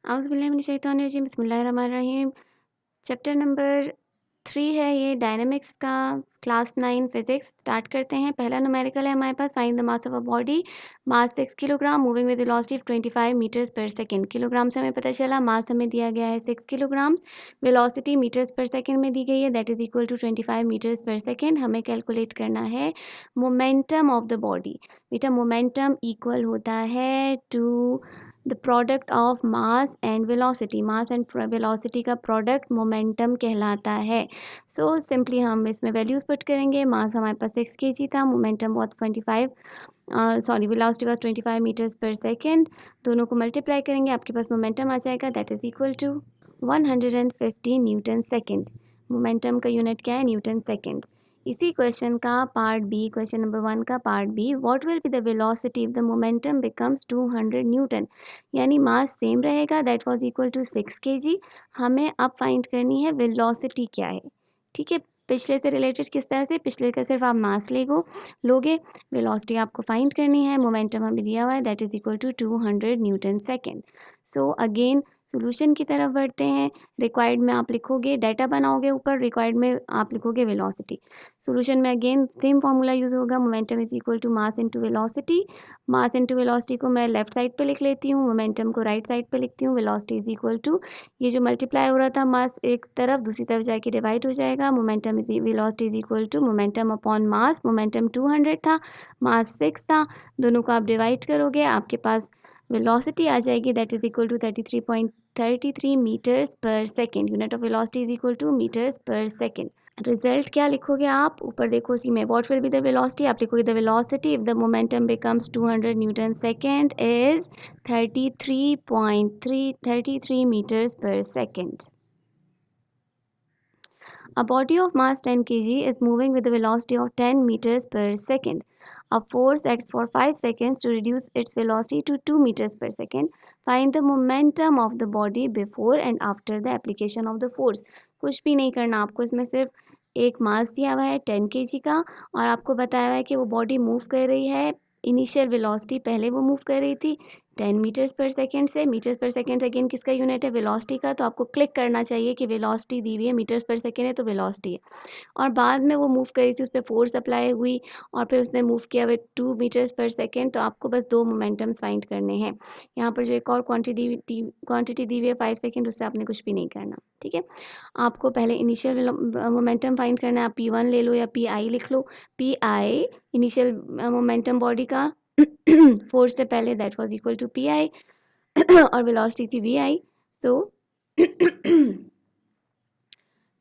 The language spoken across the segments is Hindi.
औज़ुबिल्लाहि बिस्मिल्लाहिर्रहमानिर्रहीम। चैप्टर नंबर 3 है ये डायनामिक्स का, क्लास 9 फिजिक्स। स्टार्ट करते हैं। पहला न्यूमेरिकल है हमारे पास, find the mass of a body. Mass 6 kilogram, moving with velocity of 25 metres per second. Kilogram से हमें पता चला, मास हमें दिया गया है 6 kilogram, velocity metres per second में दी गई है, that is equal to 25 metres per second. हमें कैलकुलेट करना है मोमेंटम ऑफ द बॉडी। बेटा मोमेंटम इक्वल होता है to the product of mass and velocity. Mass and velocity का प्रोडक्ट मोमेंटम कहलाता है। सो सिंपली हम इसमें वैल्यूज पुट करेंगे। मास हमारे पास 6 kg था, momentum was 25, velocity was 25 metres per second. दोनों को मल्टीप्लाई करेंगे, आपके पास मोमेंटम आ जाएगा, that is equal to 150 newton second. Momentum का यूनिट क्या है? Newton second. इसी क्वेश्चन का पार्ट बी, क्वेश्चन नंबर 1 का part B, what will be the velocity if the momentum becomes 200 newton. यानी मास सेम रहेगा, that was equal to 6 kg। हमें अब फाइंड करनी है वेलोसिटी क्या है। ठीक है, पिछले से रिलेटेड किस तरह से? पिछले का सिर्फ आप मास लोगे, वेलोसिटी आपको फाइंड करनी है। मोमेंटम हमें दिया हुआ है, that is equal to 200 newton second. So again solution की तरफ बढ़ते हैं। रिक्वायर्ड में आप लिखोगे, डाटा बनाओगे ऊपर, रिक्वायर्ड में आप लिखोगे वेलोसिटी। सोल्यूशन में अगेन सेम फार्मूला यूज होगा, momentum is equal to mass into velocity. Mass into velocity को मैं लेफ्ट साइड पे लिख लेती हूँ, मोमेंटम को राइट साइड पे लिखती हूँ। वेलोसिटी इज इक्वल टू, ये जो मल्टीप्लाई हो रहा था मास एक तरफ, दूसरी तरफ जाके डिवाइड हो जाएगा। Momentum is velocity is equal to momentum upon mass. Momentum 200 था, मास 6 था, दोनों को आप डिवाइड करोगे, आपके पास वेलोसिटी आ जाएगी, that is equal to 33.33 metres per second. Unit of velocity is equal to metres per second. Result क्या लिखोगे आप? ऊपर देखो उसी में, what will be the velocity, आप लिखोगे the velocity if the momentum becomes 200 newton second is 33 meters per second. A body of mass 10 kg is moving with a velocity of 10 meters per second. A force acts for 5 seconds to reduce its velocity to 2 meters per second. Find the momentum of the body before and after the application of the force. कुछ भी नहीं करना आपको, इसमें सिर्फ एक मास दिया हुआ है 10 kg का, और आपको बताया हुआ है कि वो बॉडी मूव कर रही है। इनिशियल वेलोसिटी पहले वो मूव कर रही थी 10 मीटर्स पर सेकेंड से। मीटर्स पर सेकेंड अगेन किसका यूनिट है? वेलोसिटी का। तो आपको क्लिक करना चाहिए कि वेलोसिटी दी हुई है, मीटर्स पर सेकेंड है तो वेलोसिटी है। और बाद में वो मूव करी थी, उस पर फोर्स अप्लाई हुई और फिर उसने मूव किया विद 2 मीटर्स पर सेकेंड। तो आपको बस दो मोमेंटम्स फाइंड करने हैं। यहाँ पर जो एक और क्वांटिटी दी हुई है 5 सेकेंड, उससे आपने कुछ भी नहीं करना। ठीक है, आपको पहले इनिशियल मोमेंटम फाइंड करना है। आप P1 ले लो या PI लिख लो। PI इनिशियल मोमेंटम बॉडी का फोर्स से पहले, that was equal to PI और वेलोसिटी थी VI। तो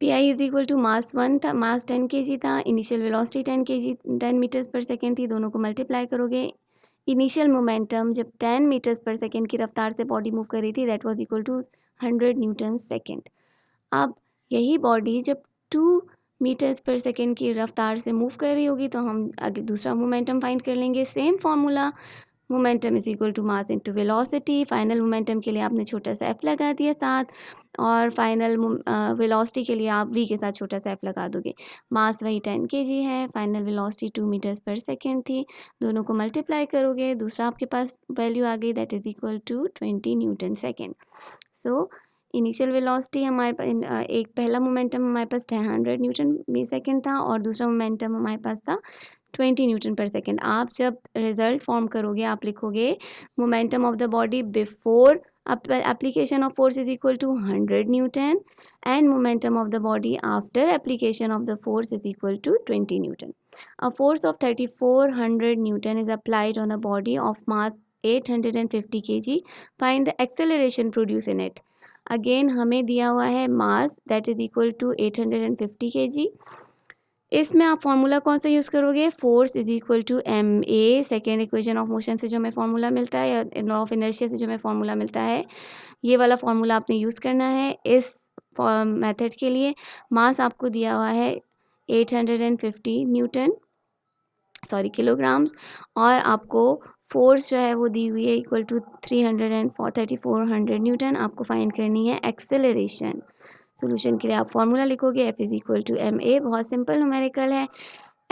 PI is equal to mass 1 था, मास 10 kg था, initial velocity 10 kg 10 metres per second थी। दोनों को मल्टीप्लाई करोगे, इनिशियल मोमेंटम जब 10 मीटर्स पर सेकेंड की रफ्तार से बॉडी मूव कर रही थी, that was equal to 100 newton second. अब यही बॉडी जब 2 मीटर्स पर सेकेंड की रफ्तार से मूव कर रही होगी, तो हम आगे दूसरा मोमेंटम फाइंड कर लेंगे। Same formula, momentum is equal to mass into velocity. Final momentum के लिए आपने छोटा सा एफ लगा दिया साथ, और फाइनल वेलोसिटी के लिए आप वी के साथ छोटा सा एफ लगा दोगे। मास वही 10 kg है, final velocity 2 metres per second थी। दोनों को मल्टीप्लाई करोगे, दूसरा आपके पास वैल्यू आ गई, that is equal to 20 newton second. So initial velocity हमारे पास, एक पहला मोमेंटम हमारे पास 100 न्यूटन सेकेंड था, और दूसरा मोमेंटम हमारे पास था 20 न्यूटन पर सेकेंड। आप जब रिजल्ट फॉर्म करोगे, आप लिखोगे momentum of the body before application of force is equal to 100 Newton, and momentum of the body after application of the force is equal to 20 Newton. A force of 3400 Newton is applied on a body of mass 850 kg. Find the acceleration produced in it. Again हमें दिया हुआ है mass that is equal to 850 kg. इसमें आप फॉर्मूला कौन सा यूज़ करोगे? Force is equal to ma, second equation of motion से जो हमें फॉर्मूला मिलता है, या लॉ ऑफ इनर्शिया से जो हमें फॉर्मूला मिलता है, ये वाला फॉर्मूला आपने यूज़ करना है इस मेथड के लिए। मास आपको दिया हुआ है 850 न्यूटन, सॉरी किलोग्राम्स, और आपको फोर्स जो है वो दी हुई है इक्वल टू 3400 न्यूटन। आपको फाइंड करनी है एक्सेलरेशन। सोल्यूशन के लिए आप फॉर्मूला लिखोगे, F is equal to ma। बहुत सिंपल न्यूमेरिकल है।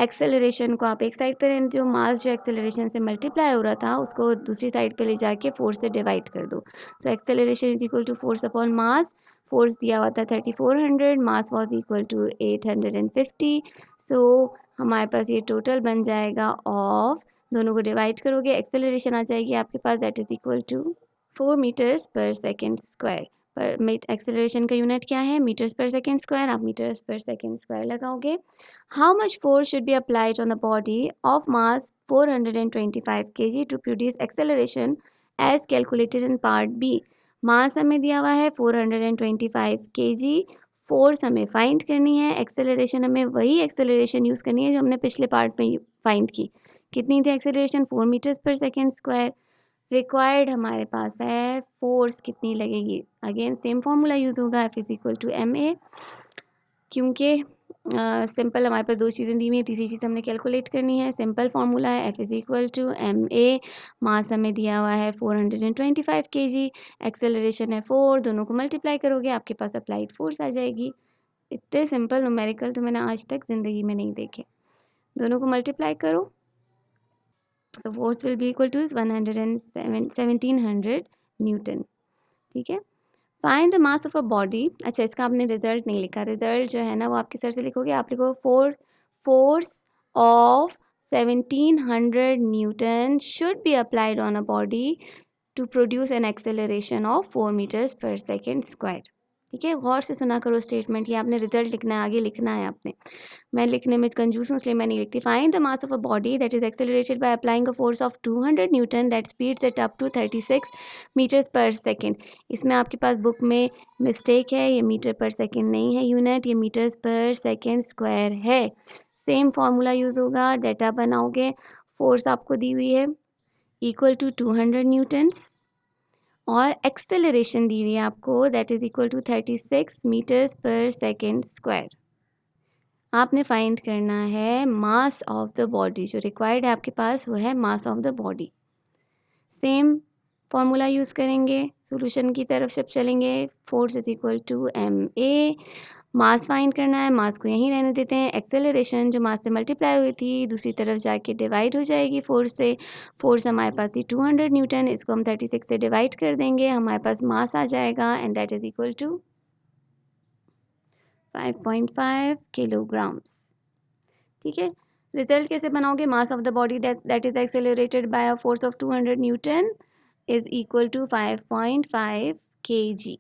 एक्सेलरेशन को आप एक साइड पे रहने दो, मास जो एक्सेलरेशन से मल्टीप्लाई हो रहा था उसको दूसरी साइड पे ले जाके फोर्स से डिवाइड कर दो। तो acceleration is equal to force upon mass. Force दिया हुआ था 3400, मास वॉज इक्वल टू 850। सो हमारे पास ये टोटल बन जाएगा ऑफ, दोनों को डिवाइड करोगे एक्सेलरेशन आ जाएगी आपके पास, that is equal to 4 metres per second square. पर एक्सेलरेशन का यूनिट क्या है, मीटर्स पर सेकेंड स्क्वायर, आप मीटर्स पर सेकेंड स्क्वायर लगाओगे। How much force should be applied on the body of mass 425 kg to produce acceleration as calculated in part B? मास हमें दिया हुआ है 425 kg, फोर्स हमें फाइंड करनी है, एक्सेलरेशन हमें वही एक्सेलरेशन यूज़ करनी है जो हमने पिछले पार्ट में फाइंड की। कितनी थी acceleration, 4 metres per second square. Required हमारे पास है फोर्स कितनी लगेगी, अगेन सेम फॉर्मूला यूज़ होगा, F is equal to M A, क्योंकि सिंपल हमारे पास दो चीज़ें दी हुई हैं, तीसरी चीज़ हमने कैलकुलेट करनी है। सिंपल फार्मूला है F is equal to M A, mass हमें दिया हुआ है 425 kg, एक्सेलरेशन है 4, दोनों को मल्टीप्लाई करोगे आपके पास अप्लाइड फोर्स आ जाएगी। इतने सिंपल न्यूमेरिकल तो मैंने आज तक ज़िंदगी में नहीं देखे। दोनों को मल्टीप्लाई करो तो force will be equal to 1700 newton. ठीक है, find the mass of a body. अच्छा, इसका आपने रिजल्ट नहीं लिखा, रिजल्ट जो है ना वो आपके सर से लिखोगे। आप लिखो force of 1700 newton should be applied on a body to produce an acceleration of 4 metres per second square. ठीक है, गौर से सुना करो स्टेटमेंट, ये आपने रिजल्ट लिखना है, आगे लिखना है आपने। मैं लिखने में कंजूस हूँ इसलिए मैं नहीं लिखती। Find the mass of a body that is accelerated by applying a force of 200 newton that speeds it up to 36 metres per second. इसमें आपके पास बुक में मिस्टेक है, ये मीटर पर सेकेंड नहीं है यूनिट, ये मीटर्स पर सेकेंड स्क्वायर है। सेम फार्मूला यूज़ होगा, डेटा बनाओगे, फोर्स आपको दी हुई है इक्वल टू 200 न्यूटन्स और एक्सेलरेशन दी हुई है आपको that is equal to 36 metres per second square. आपने फाइंड करना है मास ऑफ द बॉडी, जो रिक्वायर्ड है आपके पास वो है mass of the body. Same formula use करेंगे, सॉल्यूशन की तरफ जब चलेंगे, force is equal to M A, mass find करना है, मास को यहीं रहने देते हैं, एक्सेलरेशन जो मास से मल्टीप्लाई हुई थी दूसरी तरफ जाके डिवाइड हो जाएगी फोर्स से। फोर्स हमारे पास थी 200 न्यूटन, इसको हम 36 से डिवाइड कर देंगे, हमारे पास मास आ जाएगा and that is equal to 5.5 kilograms. ठीक है, रिजल्ट कैसे बनाओगे, mass of the body that is accelerated by a force of 200 newton is equal to 5.5 kg.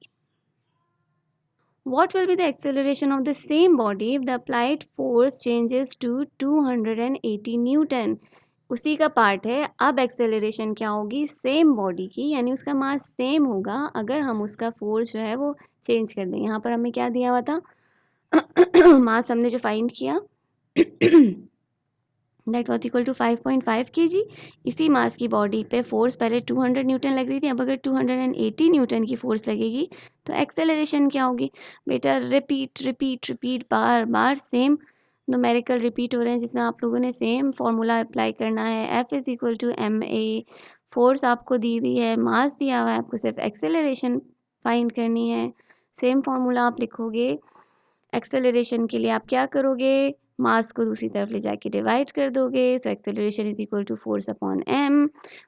What will be the acceleration of the same body if the applied force changes to 280 Newton? उसी का पार्ट है। अब एक्सेलरेशन क्या होगी सेम बॉडी की, यानी उसका मास सेम होगा अगर हम उसका फोर्स जो है वो चेंज कर दें। यहाँ पर हमें क्या दिया हुआ था मास हमने जो फाइंड किया that was equal to 5.5 kg। इसी मास की बॉडी पे फोर्स पहले 200 न्यूटन लग रही थी, अब अगर 280 न्यूटन की फोर्स लगेगी तो एक्सेलरेशन क्या होगी। बेटा रिपीट रिपीट रिपीट, बार बार सेम न्यूमेरिकल रिपीट हो रहे हैं जिसमें आप लोगों ने सेम फॉर्मूला अप्लाई करना है। F is equal to M a, force आपको दी हुई है, मास दिया हुआ है, आपको सिर्फ एक्सेलरेशन फाइंड करनी है। सेम फॉर्मूला आप लिखोगे, एक्सेलरेशन के लिए आप क्या करोगे, मास को दूसरी तरफ ले जाके डिवाइड कर दोगे। So acceleration is equal to force upon m,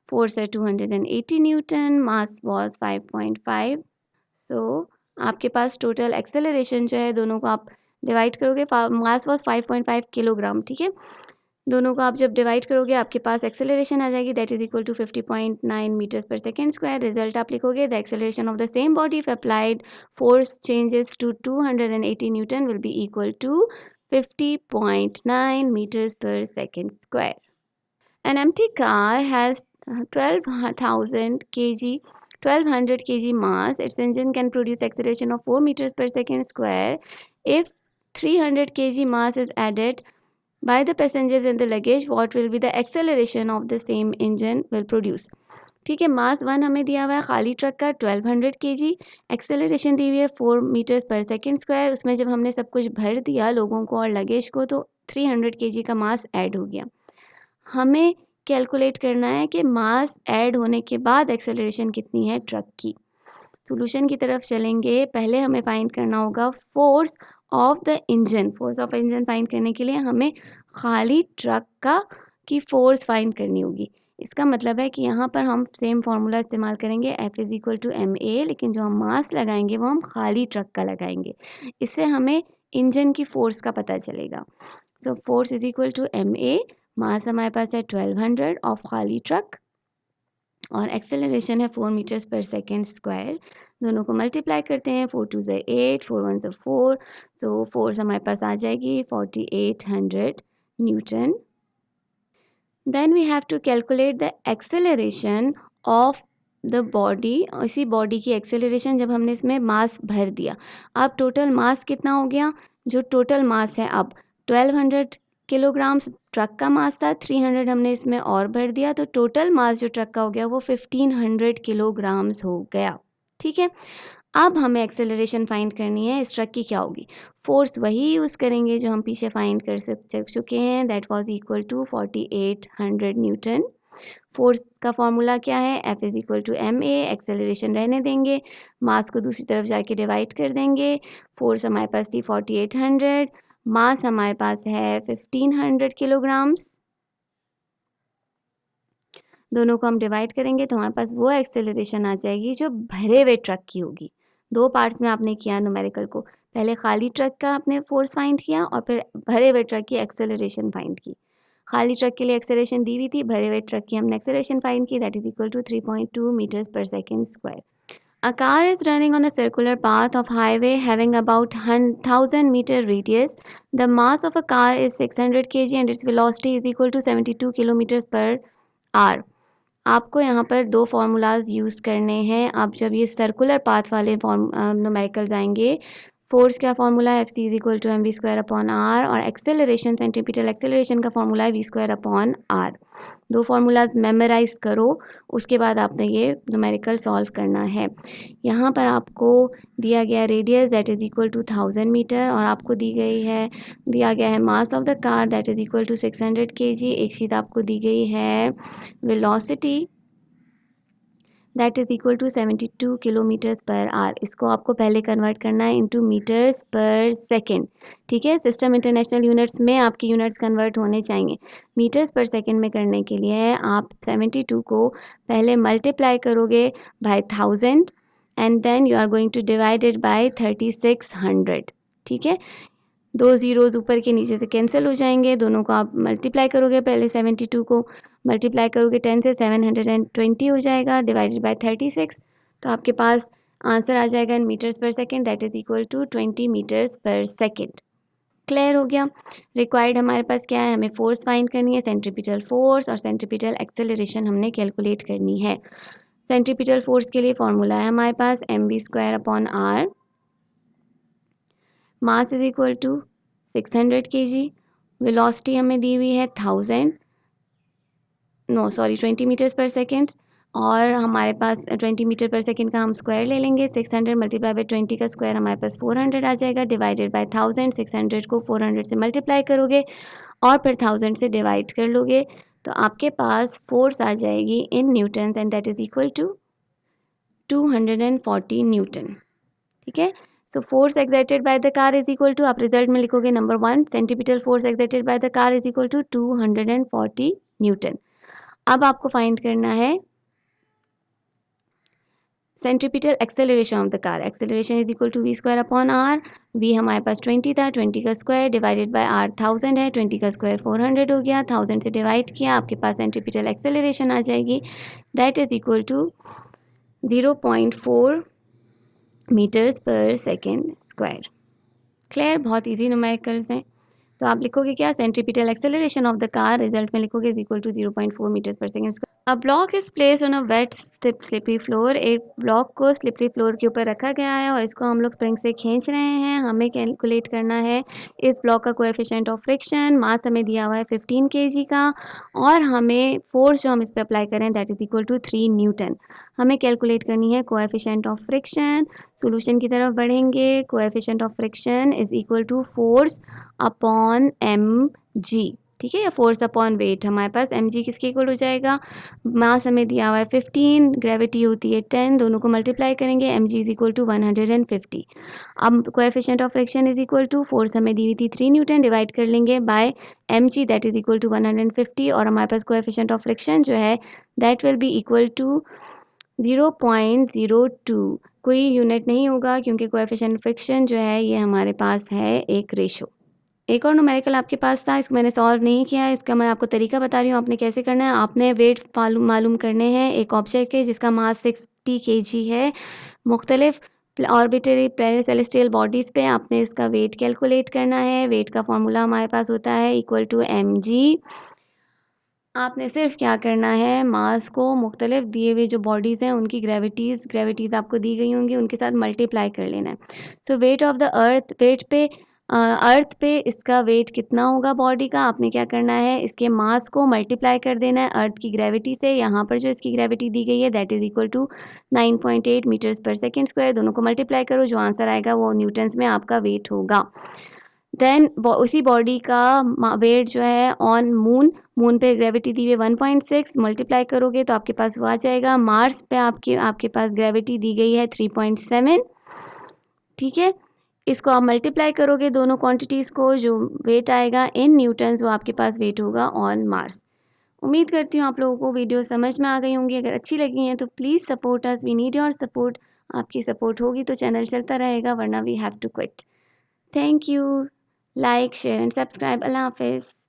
force है 280 न्यूटन, मास वॉज 5.5। सो आपके पास टोटल एक्सेलरेशन जो है, दोनों को आप डिवाइड करोगे, मास वॉज 5.5 किलोग्राम। ठीक है, दोनों को आप जब डिवाइड करोगे आपके पास एक्सेलरेशन आ जाएगी that is equal to 50.9 metres per second square. Result आप लिखोगे, the acceleration of the same body if applied force changes to 280 newton will be equal to 50.9 meters per second square. An empty car has 12,000 kg 1200 kg mass. Its engine can produce acceleration of 4 meters per second square. If 300 kg mass is added by the passengers in the luggage, what will be the acceleration of the same engine will produce? ठीक है, मास 1 हमें दिया हुआ है खाली ट्रक का 1200 kg, एक्सेलरेशन दी हुई है 4 मीटर्स पर सेकेंड स्क्वायर। उसमें जब हमने सब कुछ भर दिया लोगों को और लगेज को तो 300 kg का मास ऐड हो गया। हमें कैलकुलेट करना है कि मास ऐड होने के बाद एक्सेलरेशन कितनी है ट्रक की। सॉल्यूशन की तरफ चलेंगे, पहले हमें फाइंड करना होगा force of the engine. Force of engine find करने के लिए हमें खाली ट्रक का की फोर्स फाइंड करनी होगी। इसका मतलब है कि यहाँ पर हम सेम फार्मूला इस्तेमाल करेंगे, F is equal to ma, लेकिन जो हम मास लगाएंगे वो हम खाली ट्रक का लगाएंगे। इससे हमें इंजन की फोर्स का पता चलेगा। So force is equal to ma, mass हमारे पास है 1200 ऑफ खाली ट्रक और एक्सेलरेशन है 4 मीटर्स पर सेकेंड स्क्वायर। दोनों को मल्टीप्लाई करते हैं, 4 2 ज़ा 8, 4 1 ज़ा 4, सो फोर्स हमारे पास आ जाएगी 4800 newton. Then we have to calculate the acceleration of the body. इसी बॉडी की एक्सेलरेशन जब हमने इसमें मास भर दिया। अब टोटल मास कितना हो गया? जो टोटल मास है अब 1200 किलोग्राम्स ट्रक का मास था, 300 हमने इसमें और भर दिया, तो टोटल मास जो ट्रक का हो गया वो 1500 किलोग्राम्स हो गया। ठीक है, अब हमें एक्सेलरेशन फाइंड करनी है। इस ट्रक की क्या होगी? फोर्स वही यूज़ करेंगे जो हम पीछे फाइंड कर चुके हैं, that was equal to 4800 newton. Force का फॉर्मूला क्या है? F is equal to ma, acceleration रहने देंगे, मास को दूसरी तरफ जाके डिवाइड कर देंगे। फोर्स हमारे पास थी 4800, मास हमारे पास है 1500 किलोग्राम्स। दोनों को हम डिवाइड करेंगे तो हमारे पास वो एक्सेलरेशन आ जाएगी जो भरे हुए ट्रक की होगी। दो पार्ट्स में आपने किया न्यूमेरिकल को, पहले खाली ट्रक का आपने फोर्स फाइंड किया और फिर भरे हुए ट्रक की एक्सेलरेशन फाइंड की। खाली ट्रक के लिए एक्सेलरेशन दी हुई थी, भरे हुए ट्रक की हमने एक्सेलरेशन फाइंड की, that is equal to 3.2 metres per second square. A car is running on a circular path of highway having about 1000-meter radius. The mass of a car is 600 kg and its velocity is equal to 72 kilometers per hour. आपको यहाँ पर दो फार्मूलाज यूज़ करने हैं। आप जब ये सर्कुलर पाथ वाले न्यूमेरिकल्स आएंगे, फोर्स का फार्मूला है Fc is equal to m we square upon r और एक्सेलरेशन सेंटीमीटर एक्सेलरेशन का फार्मूला है वी स्क्वायर अपॉन आर। दो फार्मूलाज मेमोराइज करो, उसके बाद आपने ये न्यूमेरिकल सॉल्व करना है। यहाँ पर आपको दिया गया radius that is equal to 1000 metre और आपको दिया गया है mass of the car that is equal to 600 kg। एक चीज़ आपको दी गई है velocity that is equal to 72 kilometres per hour. इसको आपको पहले कन्वर्ट करना है इनटू मीटर्स पर सेकेंड। ठीक है, सिस्टम इंटरनेशनल यूनिट्स में आपकी यूनिट्स कन्वर्ट होने चाहिए। मीटर्स पर सेकेंड में करने के लिए आप 72 को पहले मल्टीप्लाई करोगे by 1000 and then you are going to divide it by 3600। ठीक है, दो ज़ीरोज़ ऊपर के नीचे से कैंसिल हो जाएंगे, दोनों को आप मल्टीप्लाई करोगे, पहले 72 को मल्टीप्लाई करोगे 10 से 720 हो जाएगा डिवाइडेड बाय 36, तो आपके पास आंसर आ जाएगा in metres per second that is equal to 20 metres per second. Clear हो गया? रिक्वायर्ड हमारे पास क्या है? हमें फोर्स फाइंड करनी है, सेंट्रीपिटल फोर्स और सेंट्रीपिटल एक्सेलरेशन हमने कैलकुलेट करनी है। सेंट्रीपिटल फोर्स के लिए फॉर्मूला है हमारे पास M we square upon R, mass is equal to 600 kg, velocity हमें दी हुई है 20 मीटर्स पर सेकेंड और हमारे पास 20 मीटर पर सेकेंड का हम स्क्वायर ले लेंगे। 600 मल्टीप्लाई बाई 20 का स्क्वायर हमारे पास 400 आ जाएगा डिवाइडेड बाय 1000। 600 को 400 से मल्टीप्लाई करोगे और फिर 1000 से डिवाइड कर लोगे तो आपके पास फोर्स आ जाएगी in newton and that is equal to 240 newton. ठीक है, तो force exerted by the car is equal to, आप रिजल्ट में लिखोगे number 1, centimetre force exerted by the car is equal to 240 newton. अब आपको फाइंड करना है centripetal acceleration of the car. Acceleration is equal to V square upon R. V हमारे पास 20 था, 20 का स्क्वायर डिवाइडेड बाय आर 1000 है, 20 का स्क्वायर 400 हो गया, 1000 से डिवाइड किया, आपके पास सेंट्रीपिटल एक्सेलरेशन आ जाएगी that is equal to 0.4 metres per second square. Clear? बहुत इजी न्यूमेरिकल्स हैं। तो आप लिखोगे क्या? Centripetal acceleration of the car, result में लिखोगे is equal to 0.4 metres per second square. A block is placed on a wet slippery floor. एक ब्लॉक को स्लिपरी फ्लोर के ऊपर रखा गया है और इसको हम लोग स्प्रिंग से खींच रहे हैं। हमें कैलकुलेट करना है इस ब्लॉक का कोएफिशिएंट ऑफ फ्रिक्शन। मास हमें दिया हुआ है 15 kg का और हमें फोर्स जो हम इस पर अप्लाई करें that is equal to 3 newton. हमें कैलकुलेट करनी है कोएफिशिएंट ऑफ फ्रिक्शन। सॉल्यूशन की तरफ बढ़ेंगे। Coefficient of friction is equal to force upon m g. ठीक है, या फोर्स अपॉन वेट हमारे पास mg किसके इक्वल हो जाएगा, मास हमें दिया हुआ है 15, ग्रेविटी होती है 10, दोनों को मल्टीप्लाई करेंगे mg इज इक्वल टू 150। अब coefficient of friction is equal to, force हमें दी हुई थी 3 न्यूटन, डिवाइड कर लेंगे by mg that is equal to 150, और हमारे पास कोएफिशिएंट ऑफ फ्रिक्शन जो है that will be equal to 0.02। कोई यूनिट नहीं होगा क्योंकि कोएफिशिएंट फ्रिक्शन जो है ये हमारे पास है एक रेशो। एक और न्यूमेरिकल आपके पास था, इसको मैंने सॉल्व नहीं किया है, इसका मैं आपको तरीका बता रही हूँ आपने कैसे करना है। आपने वेट मालूम करने हैं एक ऑब्जेक्ट के जिसका मास 60 kg है, मुख्तलिफ ऑर्बिटरी प्लैनेटरी सेलेस्टियल बॉडीज़ पे आपने इसका वेट कैलकुलेट करना है। वेट का फॉर्मूला हमारे पास होता है इक्वल टू mg। आपने सिर्फ क्या करना है, मास को मुख्तलिफ दिए हुए जो बॉडीज़ हैं उनकी ग्रेविटीज़ आपको दी गई होंगी, उनके साथ मल्टीप्लाई कर लेना है। सो वेट ऑफ द अर्थ, अर्थ पे इसका वेट कितना होगा बॉडी का, आपने क्या करना है, इसके मास को मल्टीप्लाई कर देना है अर्थ की ग्रेविटी से। यहाँ पर जो इसकी ग्रेविटी दी गई है that is equal to 9.8 metres per second square, दोनों को मल्टीप्लाई करो, जो आंसर आएगा वो न्यूटन्स में आपका वेट होगा। देन उसी बॉडी का वेट जो है ऑन मून पे ग्रेविटी दी हुई 1.6, मल्टीप्लाई करोगे तो आपके पास वो आ जाएगा। मार्स पे आपके पास ग्रेविटी दी गई है 3.7, ठीक है। इसको आप मल्टीप्लाई करोगे दोनों क्वांटिटीज़ को, जो वेट आएगा इन न्यूटन्स वो आपके पास वेट होगा ऑन मार्स। उम्मीद करती हूँ आप लोगों को वीडियो समझ में आ गई होंगी। अगर अच्छी लगी हैं तो please support us, we need your support. आपकी सपोर्ट होगी तो चैनल चलता रहेगा, वरना we have to quit. Thank you. Like share and subscribe. अल्लाह हाफिज़।